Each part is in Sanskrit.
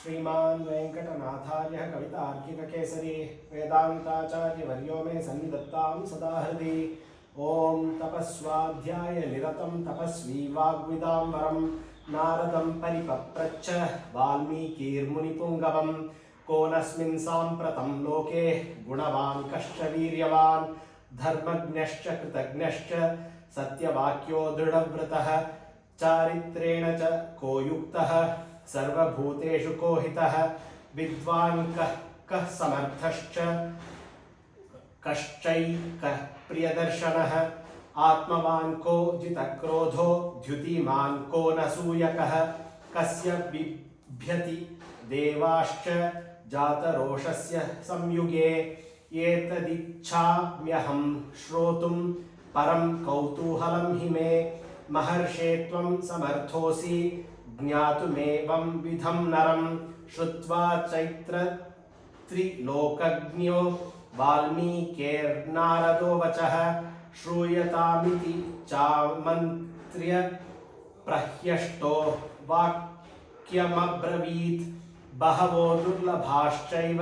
श्रीमान् वेंकटनाथार्य कवितार्किककेसरी वेदांताचार्यवर्यो मे सन्निधत्तां सदा हृदि। ओं तपस्वाध्याय निरतं तपस्वी वाग्विदाम्बरं नारदं परिपप्रच्छ वाल्मीकिर्मुनिपुङ्गवं कोनस्मिन् साम्प्रतं लोके गुणवान् कश्च वीर्यवान् धर्मज्ञश्च कृतज्ञश्च सत्यवाक्यो दृढव्रतः चारित्रेण च को युक्तः सर्वभूतेषु को हितः विद्वान् कः समर्थश्च कश्चैकः प्रियदर्शनः आत्मवान् को जितक्रोधो द्युतिमान् को न सूयकः कस्य बिभ्यति देवाश्च जातरोषस्य संयुगे एतदिच्छाम्यहं श्रोतुं परं कौतूहलं हि मे महर्षे त्वं समर्थोऽसि ज्ञातुमेवं विधं नरं श्रुत्वा चैत्रत्रिलोकज्ञो वाल्मीकिर्नारदो वचः श्रूयतामिति चामन्त्र्य प्रह्यष्टो वाक्यमब्रवीत् बहवो दुर्लभाश्चैव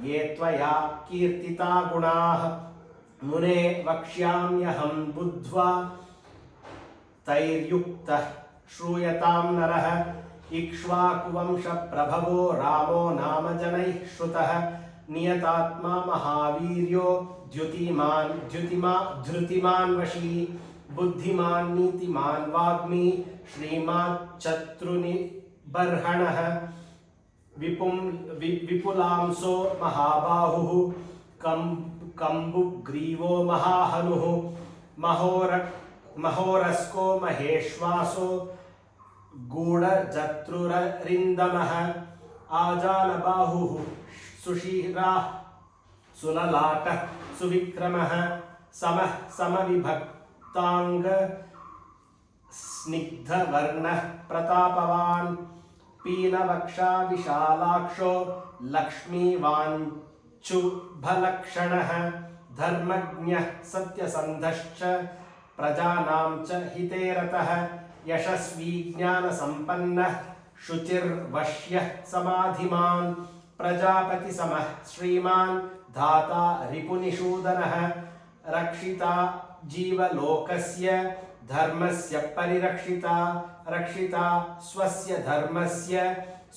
ये त्वया कीर्तिता गुणाः मुने वक्ष्याम्यहं बुद्ध्वा तैर्युक्तः श्रूयतां नरः इक्ष्वाकुवंशप्रभवो रामो नाम जनैः श्रुतः नियतात्मा महावीर्यो धृतिमान् वशी बुद्धिमान् नीतिमान् वाग्मी श्रीमाच्चत्रुनिबर्हणः विपुलांसो महाबाहुः कम्बुग्रीवो महाहनुः महोरस्को महेश्वासो गूढजत्रुररिन्दमः आजानबाहुः सुशीराः सुललाटः सुविक्रमः समः समविभक्ताङ्ग स्निग्धवर्णः प्रतापवान् पीनवक्षा विशालाक्षो लक्ष्मीवाञ्छुभलक्षणः धर्मज्ञः सत्यसन्धश्च प्रजानां च हिते रतः यशस्वी ज्ञानसम्पन्नः शुचिर्वश्यः समाधिमान् प्रजापतिसमः श्रीमान् धाता रिपुनिषूदनः रक्षिता जीवलोकस्य धर्मस्य परिरक्षिता रक्षिता स्वस्य धर्मस्य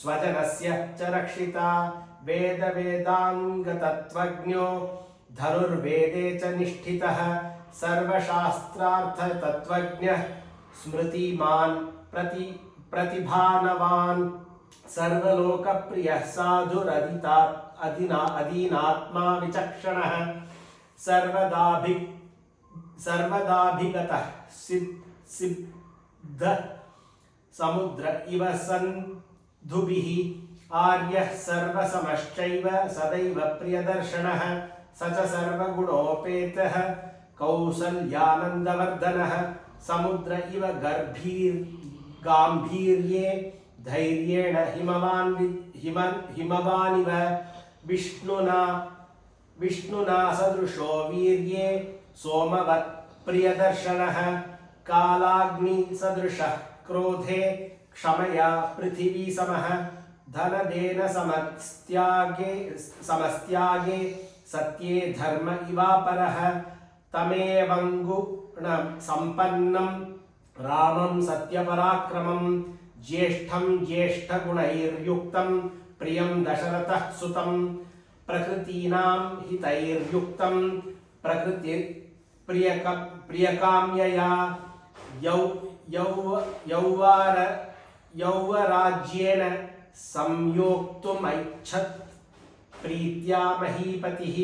स्वजनस्य च रक्षिता वेदाङ्गतत्त्वज्ञो धनुर्वेदे च निष्ठितः सर्वशास्त्रार्थतत्त्वज्ञः स्मृतिमान् प्रतिभानवान् सर्वलोकप्रियः साधुरदीनात्मा विचक्षणः सर्वदाभिगतः सिद्ध समुद्र इव सन्धुभिः आर्यः सर्वसमश्चैव सदैव प्रियदर्शनः स च सर्वगुणोपेतः कौसल्यानन्दवर्धनः समुद्र इव गाम्भीर्ये धैर्येण हिमवानिव विष्णुना सदृशो वीर्ये सोमवत् प्रियदर्शनः कालाग्निसदृशः क्रोधे क्षमया पृथिवी समः धनदेन समस्त्यागे सत्ये धर्म इवापरः तमेवङ्गुणसम्पन्नं रामं सत्यपराक्रमं ज्येष्ठं ज्येष्ठगुणैर्युक्तं प्रियं दशरथः सुतं प्रकृतीनां हितैर्युक्तं प्रकृतिप्रियकाम्यया यौवराज्येन संयोक्तुमैच्छत् प्रीत्या महीपतिः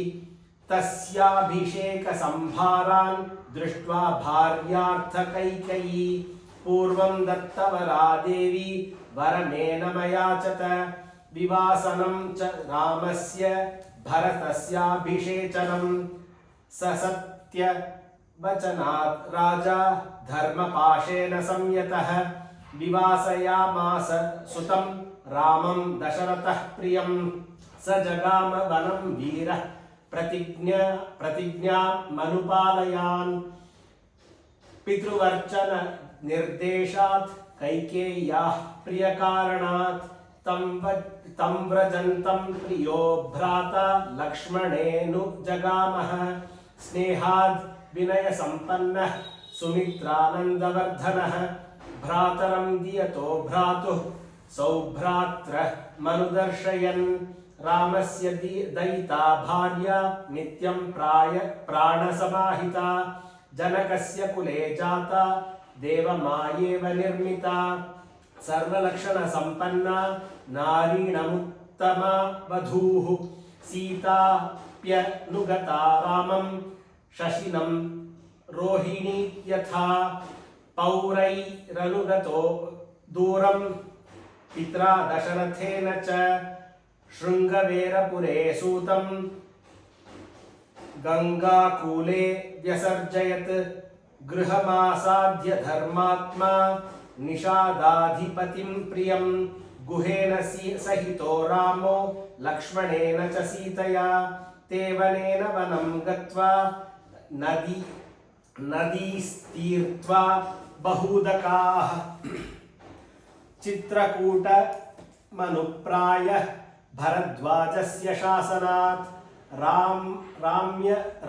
तस्याभिषेकसंभारान् दृष्ट्वा भार्यार्थकैकयी पूर्वं दत्तवरा देवी वरमेन मयाचत विवासनं च रामस्य भरतस्याभिषेचनं स सत्यवचनात् राजा धर्मपाशेन संयतः विवासयामास सुतं रामं दशरथः प्रियं स जगाम वनं वीरः प्रतिज्ञा मनुपालयान् पितृवर्चन निर्देशात् कैकेय्याः प्रियकारणात् तं व्रजन्तं प्रियो भ्राता लक्ष्मणेनु जगामः स्नेहाद् विनयसम्पन्नः सुमित्रानन्दवर्धनः भ्रातरं दियतो भ्रातुः सौभ्रात्रः मनुदर्शयन् रामस्य दयिता भार्या नित्यं प्राणसमाहिता जनकस्य कुले जाता देवमायेव निर्मिता सर्वलक्षणसम्पन्ना नारीणमुत्तमा वधूः सीताप्यनुगता रामं शशिनं रोहिणी यथा पौरैरनुगतो दूरं पित्रा दशरथेन च शृङ्गवेरपुरे सूतं गङ्गाकूले व्यसर्जयत् गृहमासाद्य धर्मात्मा निषादाधिपतिं प्रियं गुहेन सहितो रामो लक्ष्मणेन च सीतया ते वनेन वनं गत्वा नदीस्तीर्त्वा बहूदकाः चित्रकूटमनुप्रायः भरद्वाजस्य शासनात्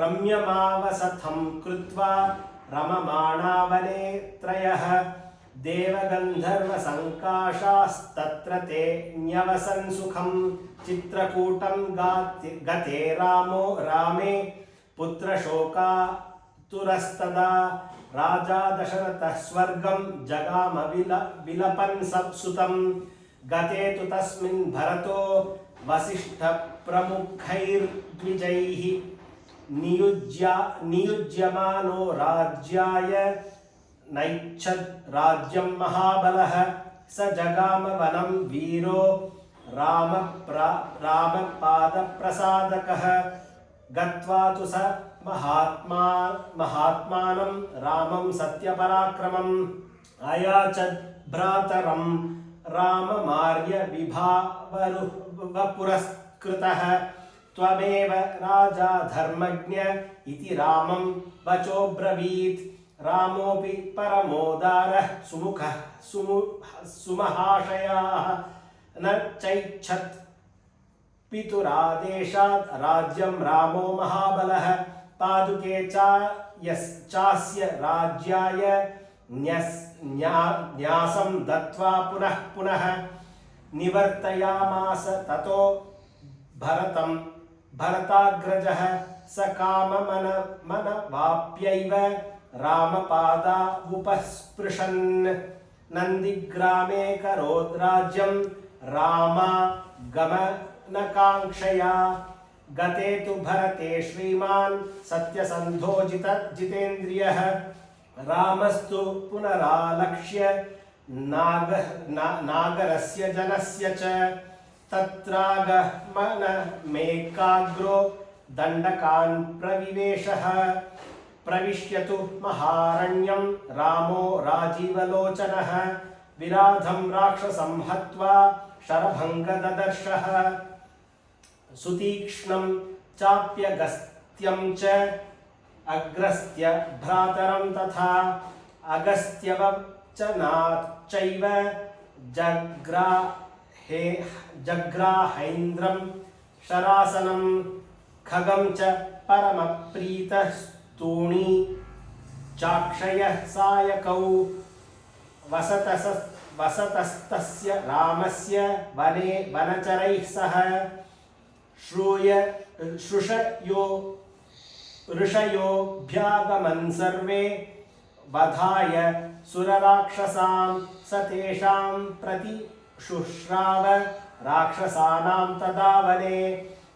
रम्यमावसथं कृत्वा रममाणा वने त्रयः देवगन्धर्वसङ्काशास्तत्र ते न्यवसन् सुखं चित्रकूटं गते रामे पुत्रशोकातुरस्तदा राजा दशरथः स्वर्गं जगाम विलपन् सुतं गते तु तस्मिन् भरतो वसिष्ठप्रमुखैर्द्विजैः नियुज्यमानो राज्याय नैच्छद् राज्यं महाबलः स जगाम वनं वीरो रामपादप्रसादकः गत्वा तु स महात्मानं रामं सत्यपराक्रमम् अयाचद् भ्रातरं राममार्य विभावपुरस्कृतः त्वमेव राजा धर्मज्ञ इति रामं वचोब्रवीत् रामोऽपि परमोदारः सुमुखः सुमहाशयाः न चैच्छत् पितुरादेशात् राज्यं रामो महाबलः पादुके चास्य राज्याय न्यासं दत्त्वा पुनः पुनः निवर्तयामास ततो भरताग्रजः स काममनवाप्यैव रामपादावुपस्पृशन् नन्दिग्रामे करोत् राज्यं रामागमनकाङ्क्षया गते तु भरते श्रीमान् सत्यसन्धो जितेन्द्रियः रामस्तु पुनरालक्ष्य नागरस्य जनस्य च तत्रागमनमेकाग्रो दण्डकान् प्रविवेशः प्रविश्यतु महारण्यं रामो राजीवलोचनः विराधं राक्षसं हत्वा शरभङ्गददर्शः सुतीक्ष्णं चाप्यगस्त्यं च अग्रस्त्य भ्रातरं तथा अगस्त्यवचनाच्चैव जग्राहेन्द्रं शरासनं खगं च परमप्रीतस्तूणी चाक्षयः सायकौ वसतस्तस्य रामस्य वने वनचरैः सह ऋषयोऽभ्यागमन् सर्वे वधाय सुरराक्षसां स तेषां प्रतिशुश्राव राक्षसानां तदा वने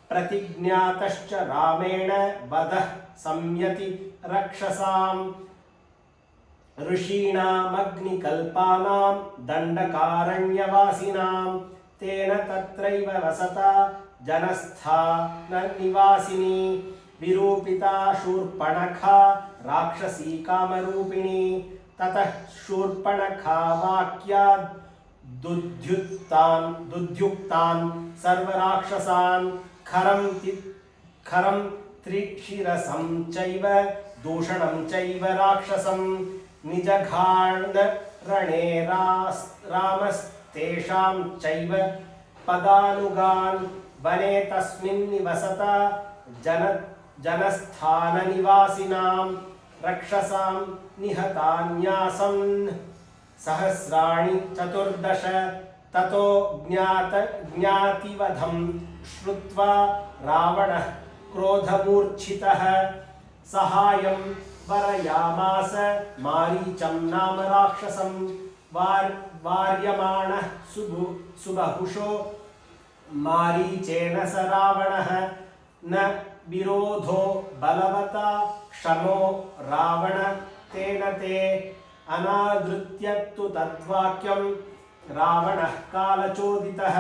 प्रतिज्ञातश्च रामेण वधः संयति रक्षसां ऋषीणामग्निकल्पानां दण्डकारण्यवासिनां तेन तत्रैव वसता जनस्था न निवासिनी विरूपिता शूर्पणखा राक्षसी कामरूपिणी ततः शूर्पणखा वाक्याद् दुद्युक्तान् सर्वराक्षसान् खरं त्रिशिरसं चैव दूषणं चैव राक्षसं निजघाण रणे रामस्तेषां चैव पदानुगान् वने तस्मिन् निवसत जनस्थाननिवासिनां रक्षसां निहतान्यासन् सहस्राणि 14 ततो ज्ञातिवधं श्रुत्वा रावणः क्रोधमूर्छितः सहायं वरयामास मारीचं नाम राक्षसं वार्यमाणः सुबहुशो मारीचेन स रावणः न विरोधो बलवता क्षमो रावण तेन ते अनादृत्य तु तद्वाक्यं रावणः कालचोदितः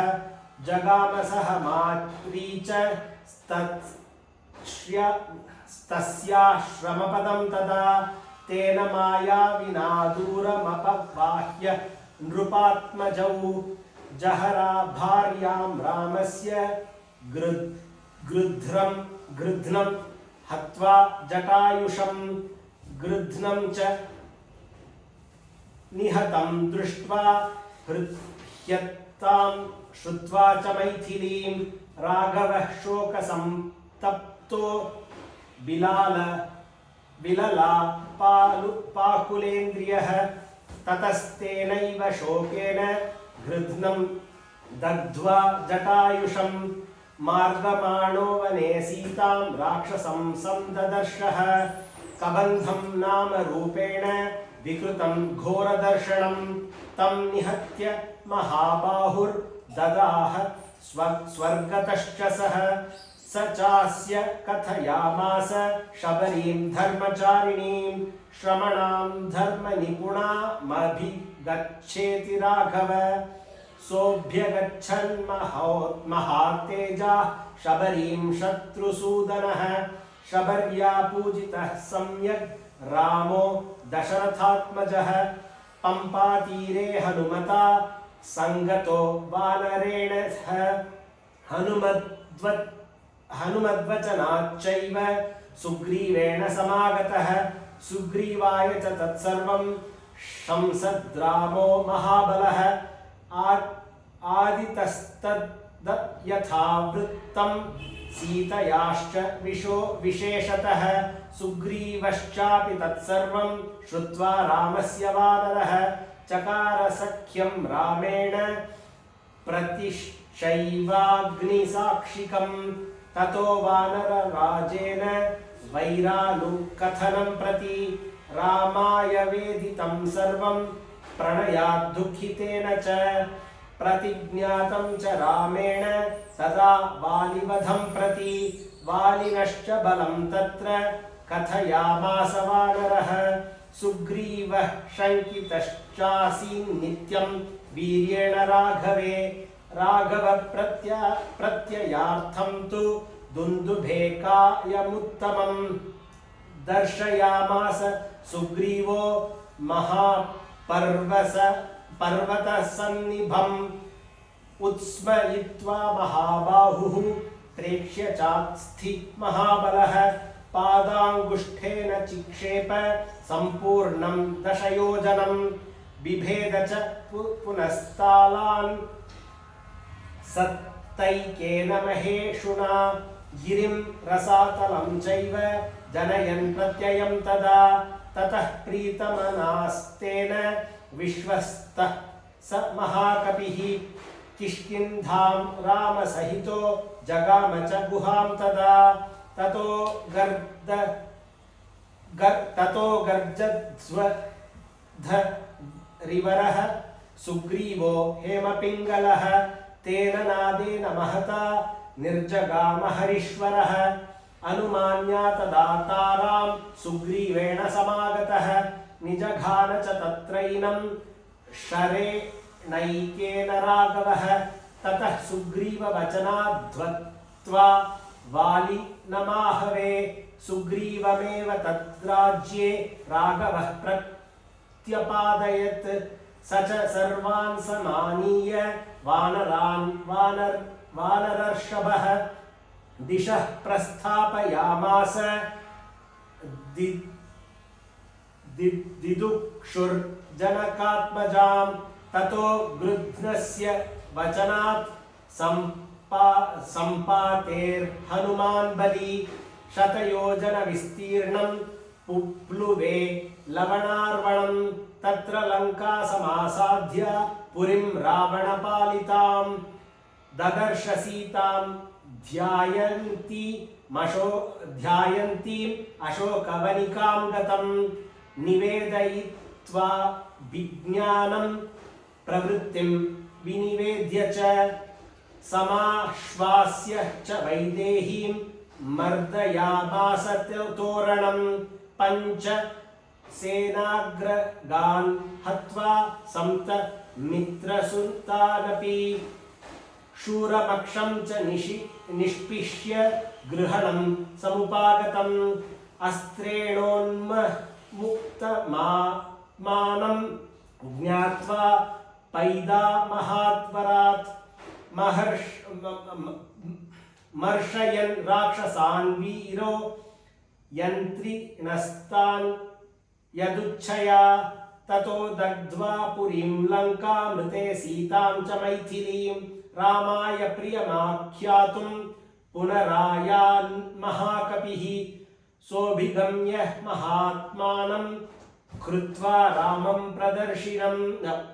जगाम सह मारीच तस्याश्रमपदं तदा तेन मायाविना दूरमपवाह्य नृपात्मजौ जहरा भार्यां रामस्य गृध्नं हत्वा जटायुषं गृध्नं च निहतं दृष्ट्वा हृद्यतां श्रुत्वा च मैथिलीं राघवः शोकसंतप्तो पाकुलेन्द्रियः ततस्तेनैव शोकेन गृध्नं दग्ध्वा जटायुषं मार्गमाणो वने सीतां राक्षसं संददर्शः कबन्धं नाम रूपेण विकृतं घोरदर्शनं तं निहत्य महाबाहुर्ददाह स्वर्गतश्च सः स चास्य कथयामास शबरीं धर्मचारिणीं श्रमणां धर्मनिपुणामभिगच्छेति राघव सोऽभ्यगच्छन् महातेजा शबरीं शत्रुसूदनः शबर्या पूजितः सम्यग् रामो दशरथात्मजः पम्पातीरे हनुमता संगतो वानरेण हनुमद्वचनाच्चैव सुग्रीवेण समागतः सुग्रीवाय च तत्सर्वं शंसद्रामो महाबलः आदितस्तद् यथावृत्तं सीतयाश्च विशेषतः सुग्रीवश्चापि तत्सर्वं श्रुत्वा रामस्य वानरः चकार सख्यं रामेण प्रतिशैवाग्निसाक्षिकं ततो वानरराजेन वैरानुकथनं प्रति रामाय वेदितं सर्वं प्रणयाद्दुःखितेन च प्रतिज्ञातं च रामेण तदा वालिवधं प्रति वालिनश्च बलं तत्र कथयामास वानरः सुग्रीवः शङ्कितश्चासीन् नित्यं वीर्येण राघवे राघव प्रत्ययार्थं तु दुन्दुभेकायमुत्तमं दर्शयामास सुग्रीवो पर्वतसन्निभम् उत्स्मयित्वा महाबाहुः प्रेक्ष्य चास्ति महाबलः पादाङ्गुष्ठेन चिक्षेप सम्पूर्णं 10 योजनं बिभेद च पुनस्तालान् सत्तैकेन महेशुना गिरिं रसातलं चैव जनयन् प्रत्ययं तदा ततः प्रीतमनास्तेन विश्वस्तः स महाकपिः किष्किन्धां रामसहितो जगाम च गुहां तदा ततो गर्जध्वरिवरः सुग्रीवो हेमपिङ्गलः तेन नादेन महता निर्जगाम हरीश्वरः अनुमान्या तदा तारां सुग्रीवेण समागतः निजघान च तत्रैनं शरेणैकेन राघवः ततः सुग्रीववचनाद्वत्वा वाली नमाहवे सुग्रीवमेव तद्राज्ये राघवः प्रत्यपादयत् स च सर्वान् समानीय वानरर्षभः दिशः प्रस्थापयामास दिदुक्षुर्जनकात्मजां ततो गृध्नस्य वचनात् सम्पातेर्हनुमान् बली शतयोजन विस्तीर्णं पुप्लुवे लवणार्वणं तत्र लङ्का समासाद्य पुरीं रावणपालितां ददर्श सीतां ध्यायन्तीम् अशोकवनिकां गतं निवेदयित्वा विज्ञानं प्रवृत्तिं विनिवेद्य च समाश्वास्य च वैदेहीं मर्दयामास तोरणं पञ्च सेनाग्रगान् हत्वा सप्त मित्रसुतानपि शूरपक्षं च निष्पिष्य गृहणं समुपागतम् अस्त्रेणोन्मुक्तमानं ज्ञात्वा पैदामहात्वरात् मर्शयन् राक्षसान् वीरो यन्त्रिणस्तान् यदुच्छया ततो दग्ध्वा पुरीं लङ्कामृते सीतां च मैथिलीं रामाय प्रियमाख्यातुं पुनरायान् महाकपिः सोऽभिगम्य महात्मानं कृत्वा रामं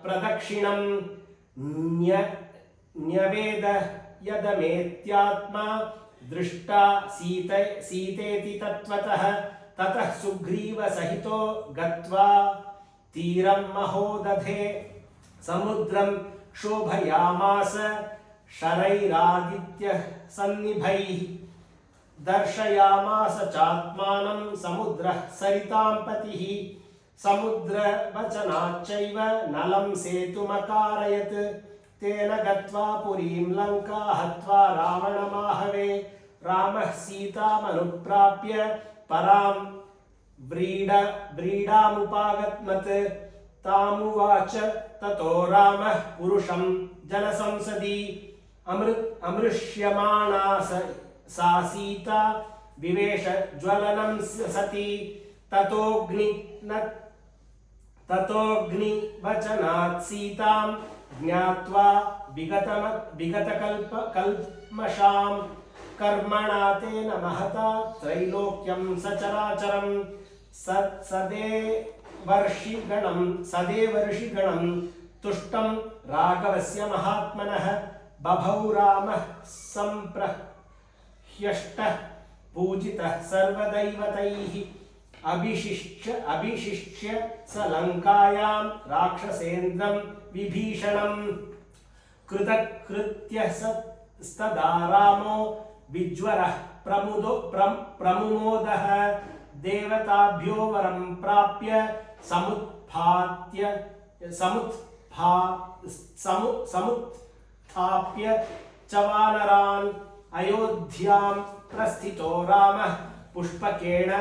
प्रदक्षिणं न्यवेद यदमेत्यात्मा दृष्टा सीतेति तत्त्वतः ततः सुग्रीवसहितो गत्वा तीरं महोदधे समुद्रं क्षोभयामास शरैरादित्य सन्निभैः दर्शयामास चात्मानं समुद्रः सरितां पतिः समुद्रवचनाच्चैव नलं सेतुमकारयत् तेन गत्वा पुरीं लङ्का हत्वा रावणमाहवे रामः सीतामनुप्राप्य परां व्रीडामुपागमत् तामुवाच ततो रामः पुरुषं जनसंसदि अमृष्यमाणा सा सीता विवेश ज्वलनं सति ततोऽग्निवचनात् सीतां ज्ञात्वा विगतकल्मषां कर्मणा तेन महता त्रैलोक्यं सचराचरं सदेवर्षिगणं तुष्टं राघवस्य महात्मनः बभौ रामः सम्प्रह्यष्टः पूजितः सर्वदैवतैः अभिषिच्य स लङ्कायां राक्षसेन्द्रं विभीषणं कृतकृत्य स्तदा रामो विज्वरः प्रमुमोदः देवताभ्यो वरं प्राप्य समुत्थाप्य च वानरान् अयोध्यां प्रस्थितो रामः पुष्पकेण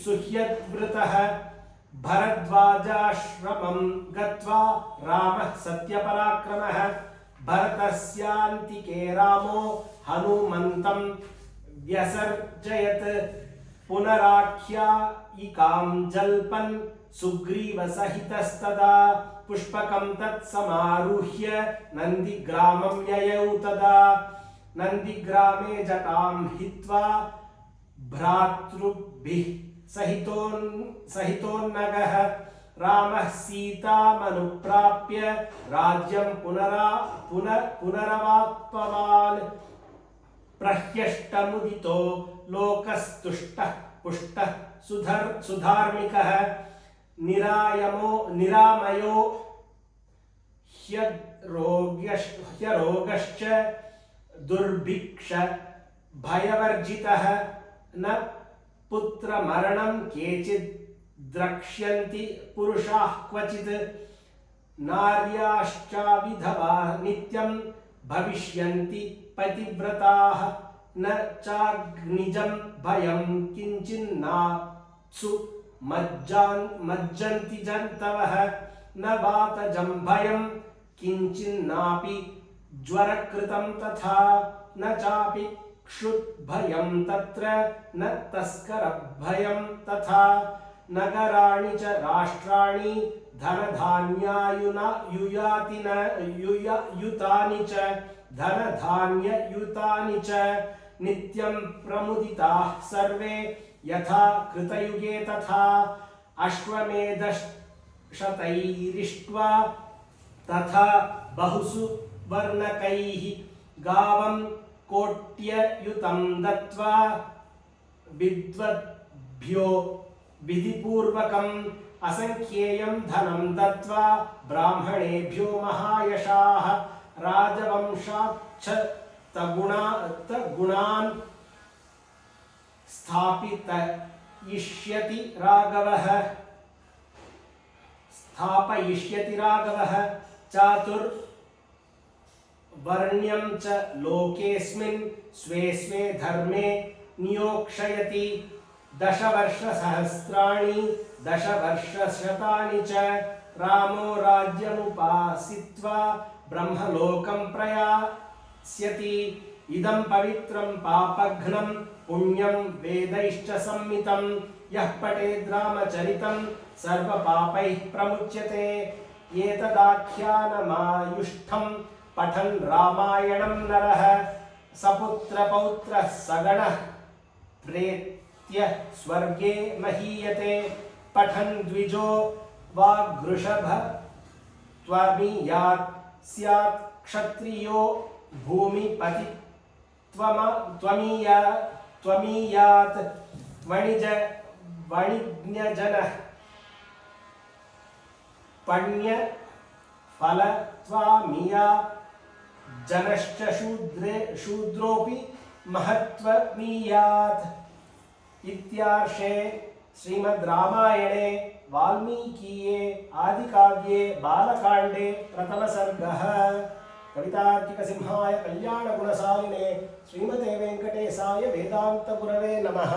सुह्यद्वृतः भरद्वाजाश्रमं गत्वा रामः सत्यपराक्रमः भरतस्यान्तिके रामो हनुमन्तं व्यसर्जयत् पुनराख्यायिकां जल्पन् सुग्रीवसहितस्तदा पुष्पकं तत्समारुह्य नन्दिग्रामं ययौ तदा नन्दिग्रामे जटां हित्वा भ्रातृभिः सहितोन्नगः रामः सीतामनुप्राप्य राज्यं पुनरवाप्तवान् प्रह्यष्टमुदितो लोकस्तुष्टः पुष्टः सुधार्मिकः निरामयो ह्यरोगश्च दुर्भिक्ष भयवर्जितः न पुत्रमरणं केचित् द्रक्ष्यन्ति पुरुषाः क्वचित् नार्याश्चाविधवा नित्यं भविष्यन्ति पतिव्रताः न चाग्निजं भयं किञ्चिन्नाप्सु मज्जन्ति जन्तवः न वातजं भयं किञ्चिन्नापि ज्वरकृतं तथा न चापि क्षुद्भयं तत्र न तस्करभयं तथा नगराणि च राष्ट्राणि धनधान्ययुतानि च नित्यं प्रमुदिताः सर्वे यथा कृतयुगे तथा अश्वमेधशतैरिष्ट्वा तथा बहुसु वर्णकैः गावं कोट्ययुतं दत्त्वा विद्वद्भ्यो विधिपूर्वकम् असंख्येयं धनं दत्त्वा ब्राह्मणेभ्यो महायशाः राजवंशाच्छतगुणान् स्थापयिष्यति राघवः चातुर्वर्ण्यं च लोकेऽस्मिन् स्वे स्वे धर्मे नियोक्ष्यति 10 वर्षसहस्राणि 10 वर्षशतानि च रामो राज्यमुपासित्वा ब्रह्मलोकं प्रयास्यति इदं पवित्रं पापघ्नं पुण्यं वेदैश्च सम्मितं यः पठेद् रामचरितं सर्वपापैः प्रमुच्यते एतदाख्यानमायुष्ठं पठन् रामायणं नरः सपुत्रपौत्रः सगणः प्रेत्य स्वर्गे महीयते पठन् द्विजो वाग्वृषभ त्वमीयात् स्यात् क्षत्रियो भूमिपति त्वमीयात् वणिज्ञजनः पण्यफलत्वामीया जनश्च शूद्रोऽपि महत्त्वमीयात् इत्यार्षे श्रीमद् रामायणे वाल्मीकीये आदिकाव्ये बालकाण्डे प्रथमसर्गः। कवितार्किकसिंहाय कल्याणगुणशालिने श्रीमते वेङ्कटेशाय वेदान्तगुरवे नमः।